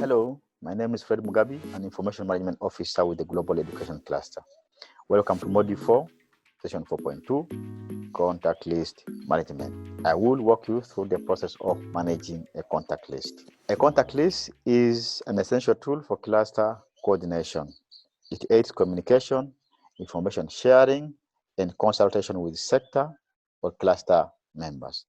Hello, my name is Fred Mugabi, an Information Management Officer with the Global Education Cluster. Welcome to Module 4, Session 4.2, Contact List Management. I will walk you through the process of managing a contact list. A contact list is an essential tool for cluster coordination. It aids communication, information sharing, and consultation with sector or cluster members.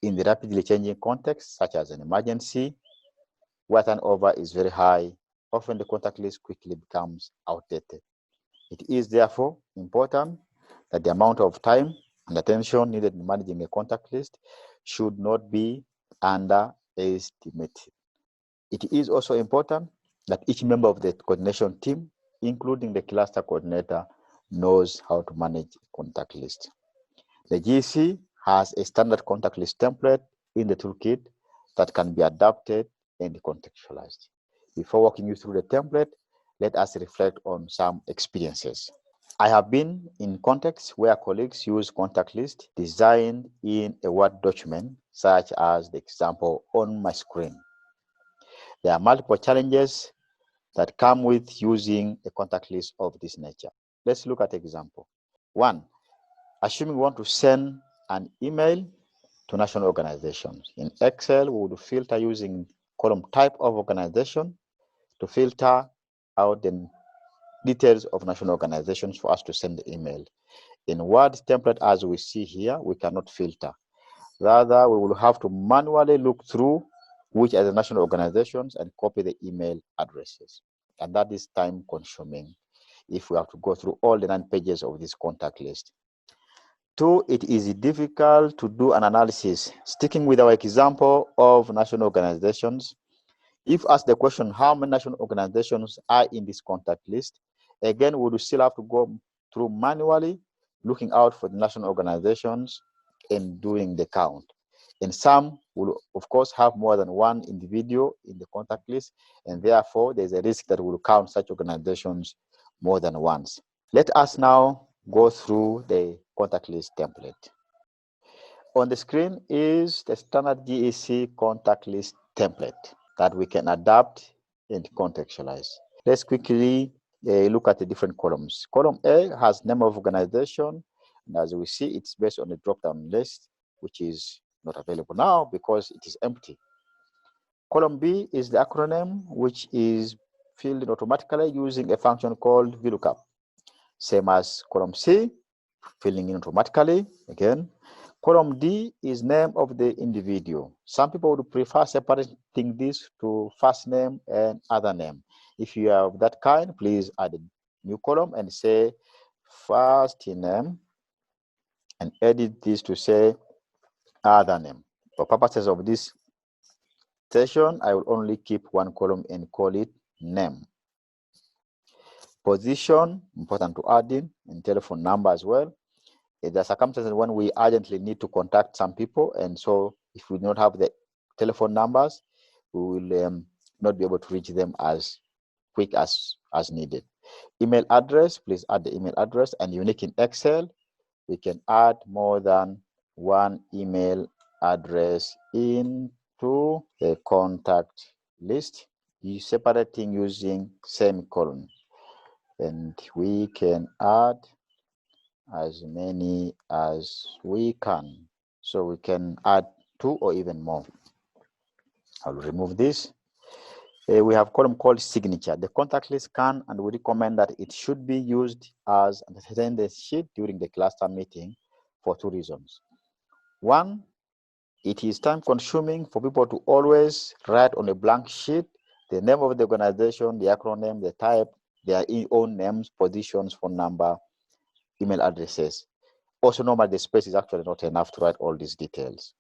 In the rapidly changing context, such as an emergency, where turnover is very high, often the contact list quickly becomes outdated. It is therefore important that the amount of time and attention needed in managing a contact list should not be underestimated. It is also important that each member of the coordination team, including the cluster coordinator, knows how to manage a contact list. The GEC has a standard contact list template in the toolkit that can be adapted and contextualized. Before walking you through the template, let us reflect on some experiences. I have been in contexts where colleagues use contact list designed in a Word document, such as the example on my screen. There are multiple challenges that come with using a contact list of this nature. Let's look at example. 1. Assuming we want to send an email to national organizations. In Excel, we would filter using column type of organization to filter out the details of national organizations for us to send the email. In Word template, as we see here, we cannot filter. Rather, we will have to manually look through which are the national organizations and copy the email addresses. And that is time consuming if we have to go through all the 9 pages of this contact list. 2, it is difficult to do an analysis. Sticking with our example of national organizations, if asked the question, how many national organizations are in this contact list? Again, we will still have to go through manually, looking out for the national organizations and doing the count. And some will, of course, have more than one individual in the contact list, and therefore there's a risk that we'll count such organizations more than once. Let us now go through the contact list template. On the screen is the standard GEC contact list template that we can adapt and contextualize. Let's quickly look at the different columns. Column A has name of organization, and as we see, it's based on a drop-down list, which is not available now because it is empty. Column B is the acronym, which is filled in automatically using a function called VLOOKUP. Same as column C, filling in automatically again. Column D is name of the individual. Some people would prefer separating this to first name and other name. If you have that kind, please add a new column and say first name and edit this to say other name. For purposes of this session, I will only keep one column and call it name. Position, important to add in, and telephone number as well. There are circumstances when we urgently need to contact some people, and so if we do not have the telephone numbers, we will not be able to reach them as quick as needed. Email address, please add the email address, and unique in Excel, we can add more than one email address into the contact list. You separating using semicolon, and we can add as many as we can. So we can add 2 or even more. I'll remove this. We have a column called signature. The contact list can and we recommend that it should be used as an attendance sheet during the cluster meeting for 2 reasons. 1, it is time consuming for people to always write on a blank sheet the name of the organization, the acronym, the type, their own names, positions, phone number, email addresses. Also, normally the space is actually not enough to write all these details.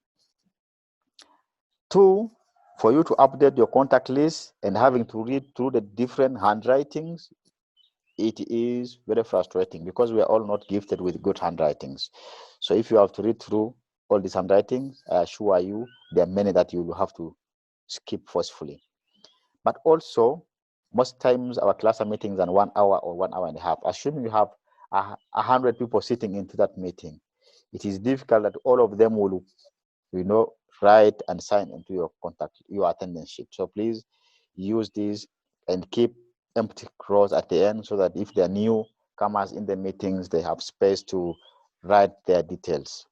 2, for you to update your contact list and having to read through the different handwritings, it is very frustrating because we are all not gifted with good handwritings. So if you have to read through all these handwritings, I assure you, there are many that you will have to skip forcefully. But also, most times our cluster meetings are 1 hour or 1 hour and a half. Assuming you have 100 people sitting into that meeting, it is difficult that all of them will write and sign into your attendance sheet. So please use these and keep empty rows at the end so that if there are newcomers in the meetings, they have space to write their details.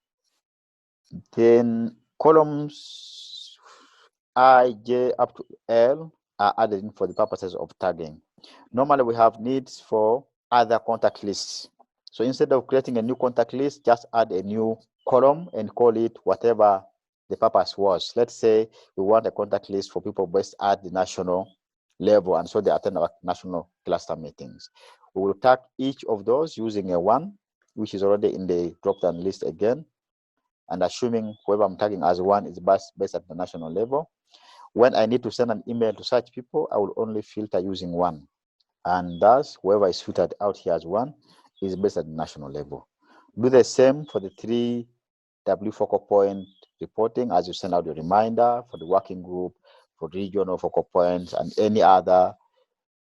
Then columns I, J up to L are added in for the purposes of tagging. Normally we have needs for other contact lists. So instead of creating a new contact list, just add a new column and call it whatever the purpose was. Let's say we want a contact list for people based at the national level, and so they attend our national cluster meetings. We will tag each of those using a 1, which is already in the drop-down list again, and assuming whoever I'm tagging as 1 is based at the national level. When I need to send an email to such people, I will only filter using 1. And thus, whoever is filtered out here as 1 is based at the national level. Do the same for the 3W focal point reporting as you send out a reminder for the working group, for regional focal points, and any other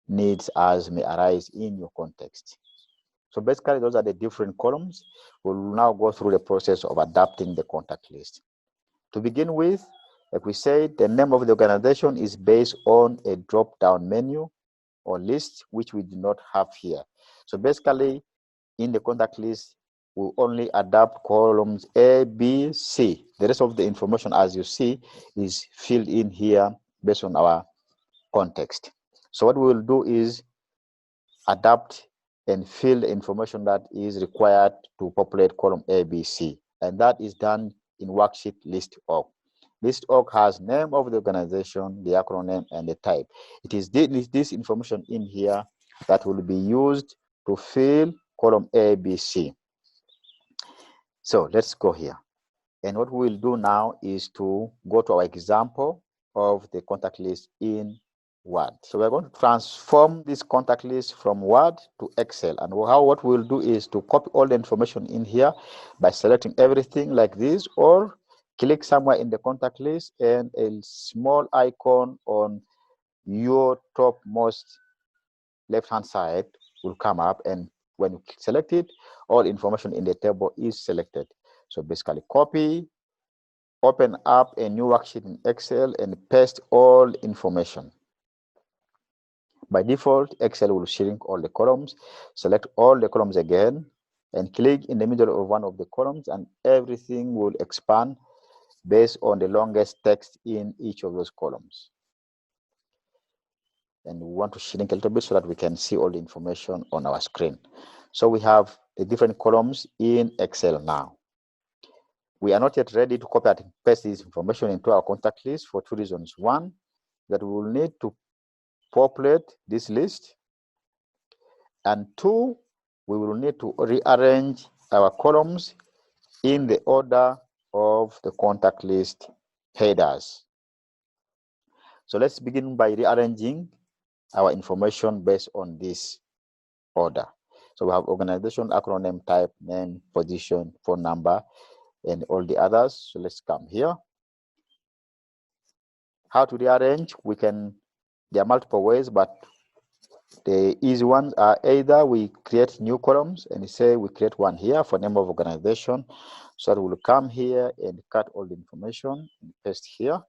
needs as may arise in your context. So basically, those are the different columns. We'll now go through the process of adapting the contact list. To begin with, like we said, the name of the organization is based on a drop-down menu or list, which we do not have here. So basically, in the contact list, we only adapt columns A, B, C. The rest of the information, as you see, is filled in here based on our context. So what we will do is adapt and fill the information that is required to populate column A, B, C. And that is done in worksheet list.org. List.org has name of the organization, the acronym, and the type. It is this information in here that will be used to fill column A, B, C. So let's go here. And what we will do now is to go to our example of the contact list in Word. So we're going to transform this contact list from Word to Excel. And what we'll do is to copy all the information in here by selecting everything like this, or click somewhere in the contact list and a small icon on your topmost left-hand side will come up, and when you select it, all information in the table is selected. So basically copy, open up a new worksheet in Excel and paste all information. By default, Excel will shrink all the columns. Select all the columns again and click in the middle of one of the columns, and everything will expand based on the longest text in each of those columns. And we want to shrink a little bit so that we can see all the information on our screen. So we have the different columns in Excel now. We are not yet ready to copy and paste this information into our contact list for 2 reasons. One, that we will need to populate this list. And 2, we will need to rearrange our columns in the order of the contact list headers. So let's begin by rearranging our information based on this order. So we have organization, acronym, type, name, position, phone number, and all the others. So let's come here. How to rearrange? There are multiple ways, but the easy ones are either we create new columns and say we create one here for name of organization. So we'll come here and cut all the information and paste here.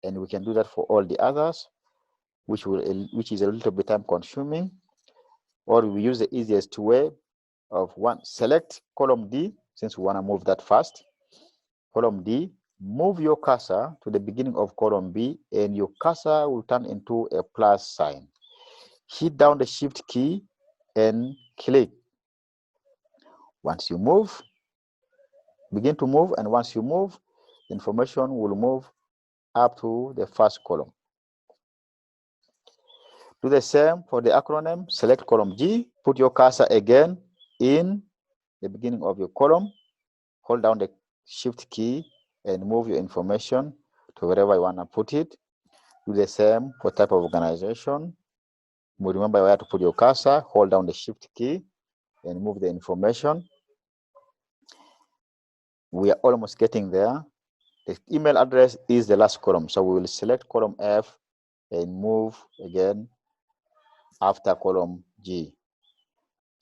And we can do that for all the others, which is a little bit time consuming. Or we use the easiest way of select column D, since we want to move that fast. Column D, move your cursor to the beginning of column B, and your cursor will turn into a plus sign. Hit down the shift key and click. Once you move, begin to move, and once you move, the information will move up to the first column. Do the same for the acronym. Select column G, put your cursor again in the beginning of your column, hold down the shift key and move your information to wherever you want to put it. Do the same for type of organization. Remember where to put your cursor, hold down the shift key and move the information. We are almost getting there. The email address is the last column, so we will select column F and move again after column G.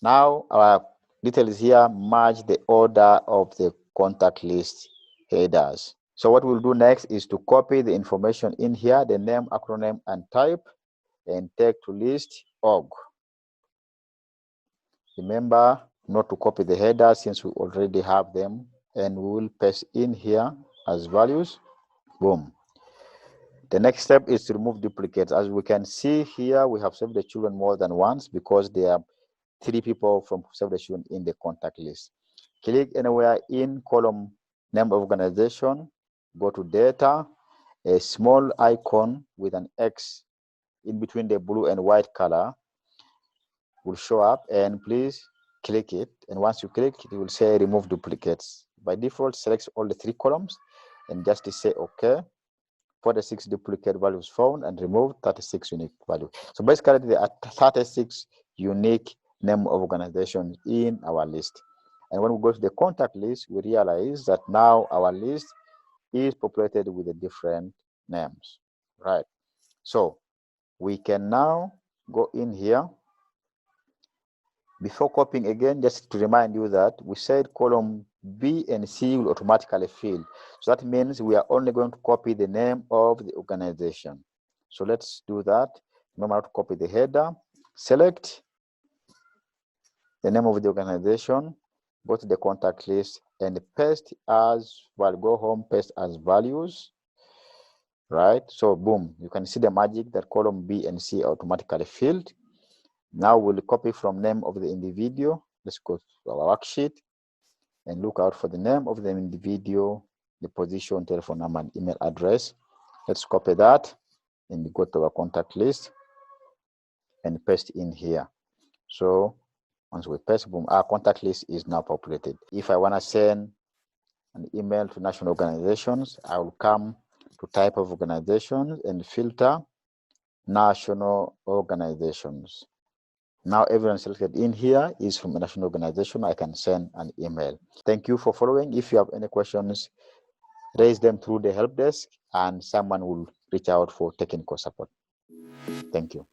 Now our details here match the order of the contact list headers. So what we'll do next is to copy the information in here, the name, acronym, and type, and take to list org. Remember not to copy the headers since we already have them, and we will paste in here as values. Boom. The next step is to remove duplicates. As we can see here, we have saved the children more than once because there are 3 people from Save the Children in the contact list. Click anywhere in column name of organization, go to data, a small icon with an X in between the blue and white color will show up, and please click it. And once you click, it will say remove duplicates. By default, select all the 3 columns and just say OK. 46 duplicate values found and removed 36 unique values. So basically, there are 36 unique name of organizations in our list. And when we go to the contact list, we realize that now our list is populated with the different names, right? So we can now go in here. Before copying again, just to remind you that we said column B and C will automatically fill. So that means we are only going to copy the name of the organization. So let's do that. Remember how to copy the header. Select the name of the organization, go to the contact list and paste as well. Go home, paste as values. Right? So boom, you can see the magic that column B and C automatically filled. Now we'll copy from name of the individual. Let's go to our worksheet and look out for the name of the individual, the position, telephone number, and email address. Let's copy that and go to our contact list and paste in here. So once we paste, boom, our contact list is now populated. If I want to send an email to national organizations, I will come to type of organizations and filter national organizations. Now everyone selected in here is from a national organization. I can send an email. Thank you for following. If you have any questions, raise them through the help desk and someone will reach out for technical support. Thank you.